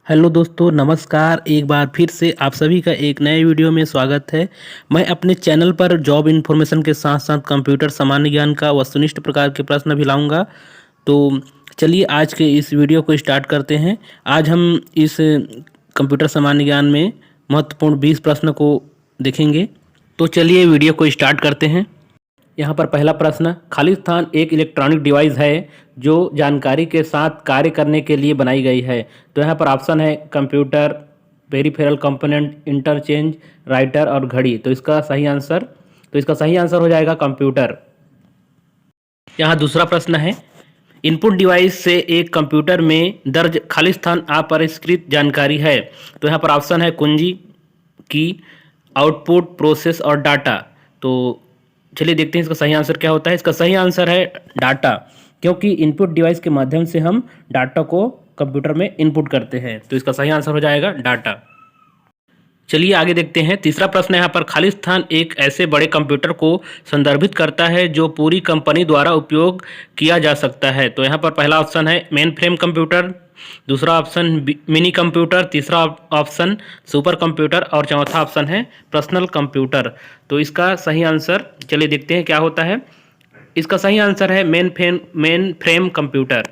Hello दोस्तों, नमस्कार। एक बार फिर से आप सभी का एक नए वीडियो में स्वागत है। मैं अपने चैनल पर जॉब इन्फॉर्मेशन के साथ साथ कंप्यूटर सामान्य ज्ञान का वस्तुनिष्ठ प्रकार के प्रश्न भी लाऊंगा। तो चलिए आज के इस वीडियो को स्टार्ट करते हैं। आज हम इस कंप्यूटर सामान्य ज्ञान में महत्वपूर्ण 20 प्रश्न को देखेंगे। तो चलिए वीडियो को स्टार्ट करते हैं। यहाँ पर पहला प्रश्न, खाली स्थान एक इलेक्ट्रॉनिक डिवाइस है जो जानकारी के साथ कार्य करने के लिए बनाई गई है। तो यहाँ पर ऑप्शन है computer, peripheral component, interchange, writer और घड़ी। तो इसका सही आंसर हो जाएगा कंप्यूटर। यहाँ दूसरा प्रश्न है, इनपुट डिवाइस से एक कंप्यूटर में दर्ज खाली स्थान अपरिष्कृत जानकारी है। तो यहाँ पर ऑप्शन है कुंजी, की, आउटपुट, प्रोसेस और डाटा। तो चलिए देखते हैं इसका सही आंसर क्या होता है। इसका सही आंसर है डाटा, क्योंकि इनपुट डिवाइस के माध्यम से हम डाटा को कंप्यूटर में इनपुट करते हैं। तो इसका सही आंसर हो जाएगा डाटा। चलिए आगे देखते हैं। तीसरा प्रश्न यहाँ पर, खाली स्थान एक ऐसे बड़े कंप्यूटर को संदर्भित करता है जो पूरी कंपनी द्वारा उपयोग किया जा सकता है। तो यहाँ पर पहला ऑप्शन है मेन फ्रेम कंप्यूटर, दूसरा ऑप्शन मिनी कंप्यूटर, तीसरा ऑप्शन सुपर कंप्यूटर और चौथा ऑप्शन है पर्सनल कंप्यूटर। तो इसका सही आंसर चलिए देखते हैं क्या होता है। इसका सही आंसर है मेन फ्रेम कंप्यूटर।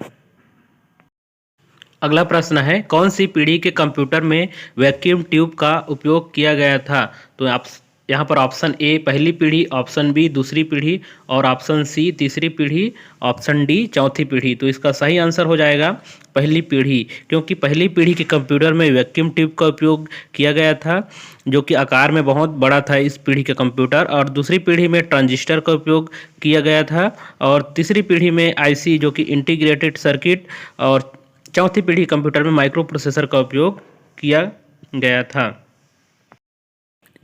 अगला प्रश्न है, कौन सी पीढ़ी के कंप्यूटर में वैक्यूम ट्यूब का उपयोग किया गया था। तो आप यहाँ पर ऑप्शन ए पहली पीढ़ी, ऑप्शन बी दूसरी पीढ़ी और ऑप्शन सी तीसरी पीढ़ी, ऑप्शन डी चौथी पीढ़ी। तो इसका सही आंसर हो जाएगा पहली पीढ़ी, क्योंकि पहली पीढ़ी के कंप्यूटर में वैक्यूम ट्यूब का उपयोग किया गया था, जो कि आकार में बहुत बड़ा था इस पीढ़ी का कंप्यूटर। और दूसरी पीढ़ी में ट्रांजिस्टर का उपयोग किया गया था और तीसरी पीढ़ी में आईसी, जो कि इंटीग्रेटेड सर्किट, और चौथी पीढ़ी कंप्यूटर में माइक्रो प्रोसेसर का उपयोग किया गया था।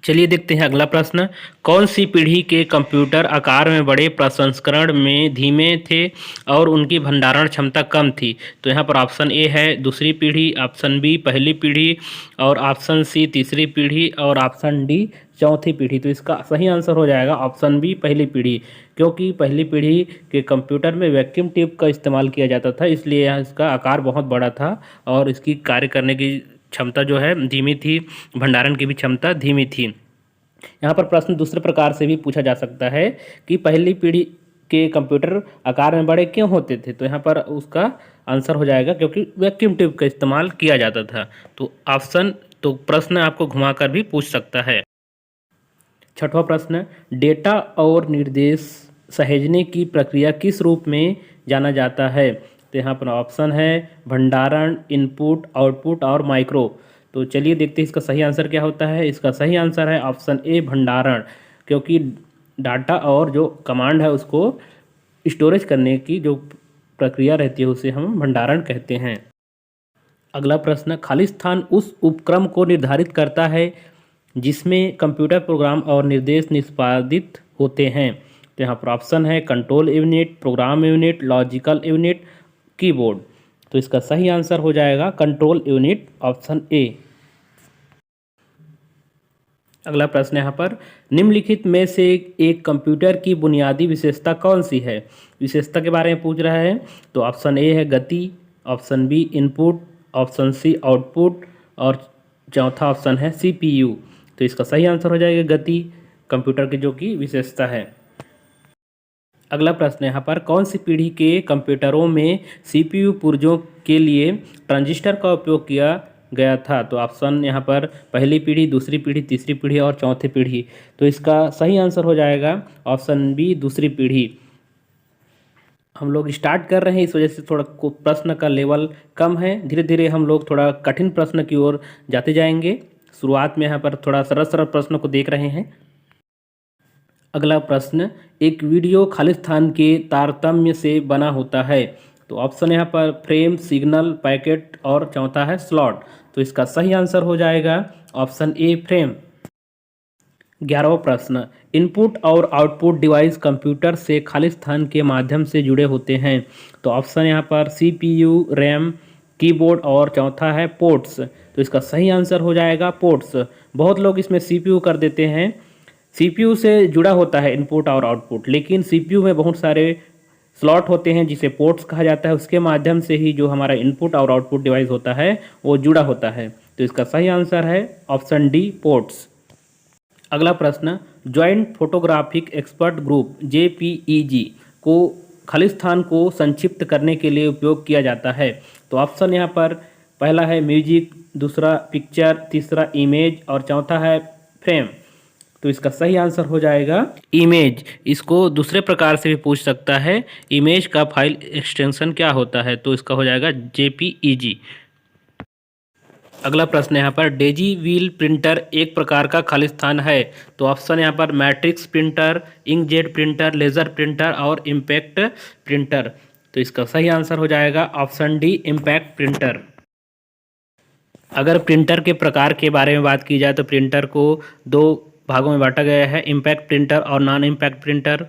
चलिए देखते हैं अगला प्रश्न, कौन सी पीढ़ी के कंप्यूटर आकार में बड़े, प्रसंस्करण में धीमे थे और उनकी भंडारण क्षमता कम थी। तो यहाँ पर ऑप्शन ए है दूसरी पीढ़ी, ऑप्शन बी पहली पीढ़ी और ऑप्शन सी तीसरी पीढ़ी और ऑप्शन डी चौथी पीढ़ी। तो इसका सही आंसर हो जाएगा ऑप्शन बी पहली पीढ़ी, क्योंकि पहली पीढ़ी के कंप्यूटर में वैक्यूम ट्यूब का इस्तेमाल किया जाता था, इसलिए यहाँ इसका आकार बहुत बड़ा था और इसकी कार्य करने की क्षमता जो है धीमी थी, भंडारण की भी क्षमता धीमी थी। यहाँ पर प्रश्न दूसरे प्रकार से भी पूछा जा सकता है कि पहली पीढ़ी के कंप्यूटर आकार में बड़े क्यों होते थे। तो यहाँ पर उसका आंसर हो जाएगा क्योंकि वैक्यूम ट्यूब का इस्तेमाल किया जाता था। तो प्रश्न आपको घुमाकर भी पूछ सकता है। छठवां प्रश्न, डेटा और निर्देश सहेजने की प्रक्रिया किस रूप में जाना जाता है। तो यहाँ पर ऑप्शन है भंडारण, इनपुट, आउटपुट और माइक्रो। तो चलिए देखते हैं इसका सही आंसर क्या होता है। इसका सही आंसर है ऑप्शन ए भंडारण, क्योंकि डाटा और जो कमांड है उसको स्टोरेज करने की जो प्रक्रिया रहती है उसे हम भंडारण कहते हैं। अगला प्रश्न, खाली स्थान उस उपक्रम को निर्धारित करता है जिसमें कंप्यूटर प्रोग्राम और निर्देश निष्पादित होते हैं। तो यहाँ पर ऑप्शन है control unit, program unit, logical unit, keyboard. तो इसका सही आंसर हो जाएगा कंट्रोल यूनिट, ऑप्शन ए। अगला प्रश्न यहाँ पर, निम्नलिखित में से एक कंप्यूटर की बुनियादी विशेषता कौन सी है। विशेषता के बारे में पूछ रहा है। तो ऑप्शन ए है गति, option B input, option C output और चौथा ऑप्शन है सीपीयू। तो इसका सही आंसर हो जाएगा गति, कंप्यूटर की जो कि विशेषता है। अगला प्रश्न यहाँ पर, कौन सी पीढ़ी के कंप्यूटरों में सीपीयू पुर्जों के लिए ट्रांजिस्टर का उपयोग किया गया था। तो ऑप्शन यहाँ पर पहली पीढ़ी, दूसरी पीढ़ी, तीसरी पीढ़ी और चौथी पीढ़ी। तो इसका सही आंसर हो जाएगा ऑप्शन बी दूसरी पीढ़ी। हम लोग स्टार्ट कर रहे हैं, इस वजह से थोड़ा प्रश्न का लेवल कम है। धीरे धीरे हम लोग थोड़ा कठिन प्रश्न की ओर जाते जाएंगे। शुरुआत में यहाँ पर थोड़ा सरल सरल प्रश्न को देख रहे हैं। अगला प्रश्न, एक वीडियो खाली स्थान के तारतम्य से बना होता है। तो ऑप्शन यहाँ पर फ्रेम, सिग्नल, पैकेट और चौथा है स्लॉट। तो इसका सही आंसर हो जाएगा ऑप्शन ए फ्रेम। 11वां प्रश्न, इनपुट और आउटपुट डिवाइस कंप्यूटर से खाली स्थान के माध्यम से जुड़े होते हैं। तो ऑप्शन यहाँ पर सीपीयू, रैम, कीबोर्ड और चौथा है पोर्ट्स। तो इसका सही आंसर हो जाएगा पोर्ट्स। बहुत लोग इसमें सीपीयू कर देते हैं। सीपीयू से जुड़ा होता है इनपुट और आउटपुट, लेकिन सीपीयू में बहुत सारे स्लॉट होते हैं जिसे पोर्ट्स कहा जाता है, उसके माध्यम से ही जो हमारा इनपुट और आउटपुट डिवाइस होता है वो जुड़ा होता है। तो इसका सही आंसर है ऑप्शन डी, पोर्ट्स। अगला प्रश्न, joint photographic expert group JPEG को खालिस्तान को संक्षिप्त करने के लिए उपयोग किया जाता है। तो ऑप्शन यहाँ पर पहला है म्यूजिक, दूसरा पिक्चर, तीसरा इमेज और चौथा है फ्रेम। तो इसका सही आंसर हो जाएगा इमेज। इसको दूसरे प्रकार से भी पूछ सकता है, इमेज का फाइल एक्सटेंशन क्या होता है, तो इसका हो जाएगा JPEG। अगला प्रश्न यहाँ पर, डेजी व्हील प्रिंटर एक प्रकार का खालिस्तान है। तो ऑप्शन यहाँ पर matrix printer, inkjet printer, laser printer और इम्पैक्ट प्रिंटर। तो इसका सही आंसर हो जाएगा ऑप्शन डी, इम्पैक्ट प्रिंटर। अगर प्रिंटर के प्रकार के बारे में बात की जाए तो प्रिंटर को दो भागों में बांटा गया है, इम्पैक्ट प्रिंटर और non impact printer.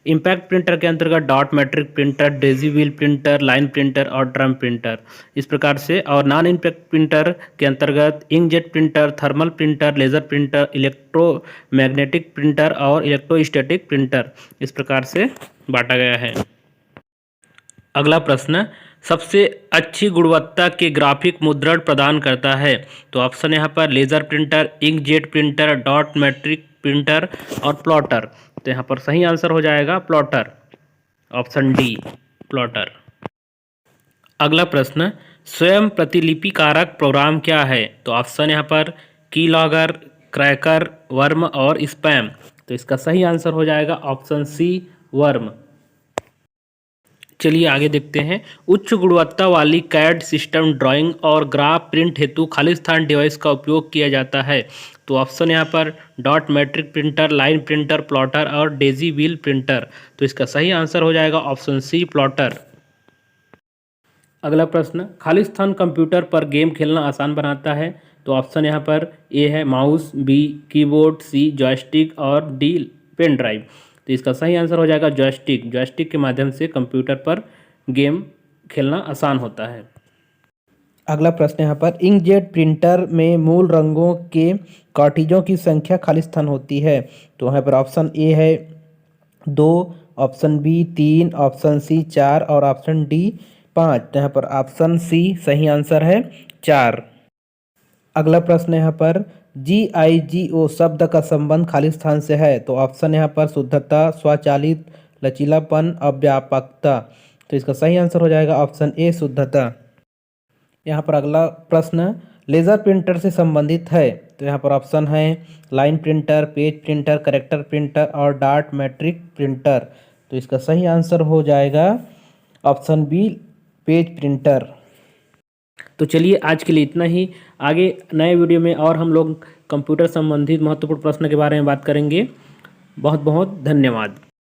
Impact printer के अंतर्गत dot matric printer, Daisy wheel printer, line printer और ड्रम प्रिंटर इस प्रकार से। और नॉन इम्पैक्ट प्रिंटर के अंतर्गत inkjet printer, thermal printer, laser printer, electromagnetic printer और इलेक्ट्रोस्टैटिक प्रिंटर इस प्रकार से बांटा गया है। अगला प्रश्न, सबसे अच्छी गुणवत्ता के ग्राफिक मुद्रण प्रदान करता है। तो ऑप्शन यहाँ पर laser printer, inkjet printer, dot matric printer और प्लॉटर। तो यहाँ पर सही आंसर हो जाएगा प्लॉटर, ऑप्शन डी, प्लॉटर। अगला प्रश्न, स्वयं प्रतिलिपिकारक प्रोग्राम क्या है। तो ऑप्शन यहाँ पर कीलॉगर, क्रैकर, वर्म और स्पैम। तो इसका सही आंसर हो जाएगा ऑप्शन सी, वर्म। चलिए आगे देखते हैं। उच्च गुणवत्ता वाली कैड सिस्टम ड्राइंग और ग्राफ प्रिंट हेतु खालिस्तान डिवाइस का उपयोग किया जाता है। तो ऑप्शन यहाँ पर dot matric printer, line printer, plotter और डेजी व्हील प्रिंटर। तो इसका सही आंसर हो जाएगा ऑप्शन सी, प्लॉटर। अगला प्रश्न, खालिस्तान कंप्यूटर पर गेम खेलना आसान बनाता है। तो ऑप्शन यहाँ पर ए है माउस, बी कीबोर्ड, सी जॉयस्टिक और डी पेन ड्राइव। तो इसका सही आंसर हो जाएगा जॉयस्टिक। जॉयस्टिक के माध्यम से कंप्यूटर पर गेम खेलना आसान होता है। अगला प्रश्न यहाँ पर, इंकजेट प्रिंटर में मूल रंगों के कार्टिजों की संख्या खालिस्तान होती है। तो यहाँ पर ऑप्शन ए है 2, ऑप्शन बी 3, ऑप्शन सी 4 और ऑप्शन डी 5। तो यहाँ पर ऑप्शन सी सही आंसर है, 4। अगला प्रश्न यहाँ पर, GIGO शब्द का संबंध खालिस्तान से है। तो ऑप्शन यहाँ पर शुद्धता, स्वचालित, लचीलापन, अव्यापकता। तो इसका सही आंसर हो जाएगा ऑप्शन ए, शुद्धता। यहाँ पर अगला प्रश्न लेज़र प्रिंटर से संबंधित है। तो यहाँ पर ऑप्शन है line printer, page printer, character printer और डॉट मैट्रिक प्रिंटर। तो इसका सही आंसर हो जाएगा ऑप्शन बी, पेज प्रिंटर। तो चलिए आज के लिए इतना ही। आगे नए वीडियो में और हम लोग कंप्यूटर संबंधित महत्वपूर्ण प्रश्न के बारे में बात करेंगे। बहुत बहुत धन्यवाद।